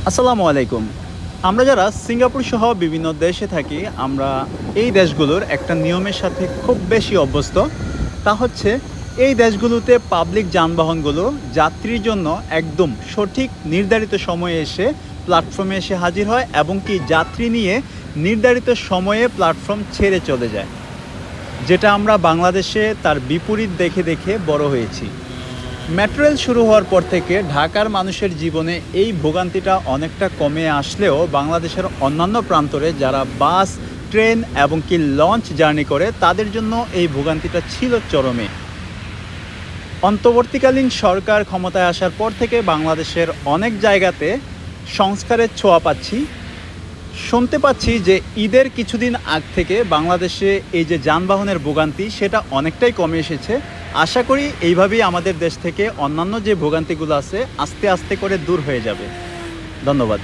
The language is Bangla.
আসসালামু আলাইকুম। আমরা যারা সিঙ্গাপুর সহ বিভিন্ন দেশে থাকি, আমরা এই দেশগুলোর একটা নিয়মের সাথে খুব বেশি অভ্যস্ত। তা হচ্ছে এই দেশগুলোতে পাবলিক যানবাহনগুলো যাত্রীর জন্য একদম সঠিক নির্ধারিত সময়ে এসে প্ল্যাটফর্মে এসে হাজির হয় এবং কি যাত্রী নিয়ে নির্ধারিত সময়ে প্ল্যাটফর্ম ছেড়ে চলে যায়। যেটা আমরা বাংলাদেশে তার বিপরীত দেখে দেখে বড় হয়েছি। মেট্রো রেল শুরু হওয়ার পর থেকে ঢাকার মানুষের জীবনে এই ভোগান্তিটা অনেকটা কমে আসলেও বাংলাদেশের অন্যান্য প্রান্তরে যারা বাস, ট্রেন এবং কি লঞ্চ জার্নি করে তাদের জন্য এই ভোগান্তিটা ছিল চরমে। অন্তর্বর্তীকালীন সরকার ক্ষমতায় আসার পর থেকে বাংলাদেশের অনেক জায়গাতে সংস্কারের ছোঁয়া পাচ্ছি। শুনতে পাচ্ছি যে ঈদের কিছুদিন আগ থেকে বাংলাদেশে এই যে যানবাহনের ভোগান্তি সেটা অনেকটাই কমে এসেছে। আশা করি এইভাবেই আমাদের দেশ থেকে অন্যান্য যে ভোগান্তিগুলো আছে আস্তে আস্তে করে দূর হয়ে যাবে। ধন্যবাদ।